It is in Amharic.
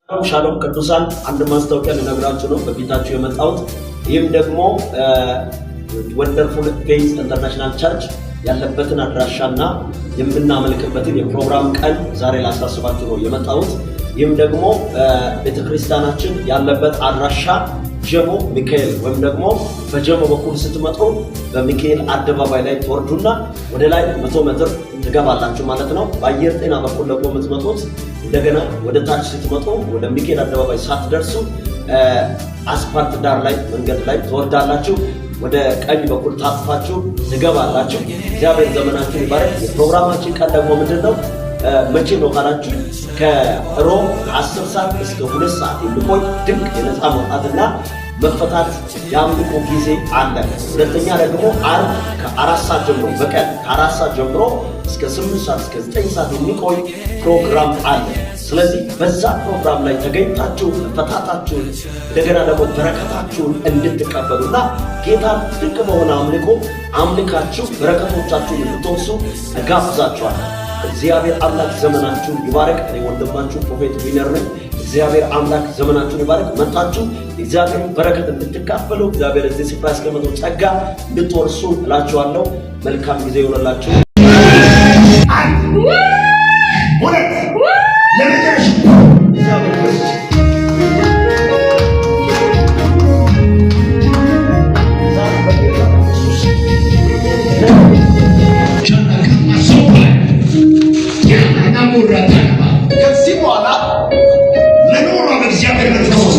ሻሎም ቅዱሳን አንድ ማስታወቂያ ልነግራችሁ ነው በፊታችሁ የመጣሁት። ይህም ደግሞ ወንደርፉል ፌዝ ኢንተርናሽናል ቸርች ያለበትን አድራሻና የምናመልክበትን የፕሮግራም ቀን ዛሬ ላሳስባችሁ ነው የመጣሁት። ይህም ደግሞ ቤተክርስቲያናችን ያለበት አድራሻ ጀሞ ሚካኤል ወይም ደግሞ በጀሞ በኩል ስትመጡ በሚካኤል አደባባይ ላይ ትወርዱና ወደ ላይ 100 ሜትር ትገባላችሁ ማለት ነው። በአየር ጤና በኩል ደግሞ የምትመጡት እንደገና ወደ ታች ስትመጡ ወደ ሚካኤል አደባባይ ሳትደርሱ አስፓልት ዳር ላይ መንገድ ላይ ትወርዳላችሁ። ወደ ቀኝ በኩል ታጥፋችሁ ትገባላችሁ። እግዚአብሔር ዘመናችሁን ይባርክ። የፕሮግራማችን ቀን ደግሞ ምንድነው? መቼ ነው ካላችሁ ከሮብ 10 ሰዓት እስከ 2 ሰዓት የሚቆይ ድንቅ የነፃ መውጣትና መፈታት የአምልኮ ጊዜ አለ። ሁለተኛ ደግሞ ዓርብ ከ4 ሰዓት ጀምሮ በቀን ከ4 ሰዓት ጀምሮ እስከ 8 ሰዓት እስከ 9 ሰዓት የሚቆይ ፕሮግራም አለ። ስለዚህ በዛ ፕሮግራም ላይ ተገኝታችሁ መፈታታችሁን እንደገና ደግሞ በረከታችሁን እንድትቀበሉና ጌታን ድንቅ በሆነ አምልኮ አምልካችሁ በረከቶቻችሁን እንድትወርሱ እጋብዛችኋለሁ። እግዚአብሔር አምላክ ዘመናችሁን ይባርክ። እኔ ወንድማችሁ ፕሮፌት ዊነር ነኝ። እግዚአብሔር አምላክ ዘመናችሁን ይባርክ። መጣችሁ እግዚአብሔር በረከት እንድትካፈሉ እግዚአብሔር እዚህ ስፍራ ያስቀመጠው ጸጋ እንድትወርሱ እላችኋለሁ። መልካም ጊዜ ይሆንላችሁ። ከዚህ በኋላ ለኖር እግዚአብሔር መንፈስ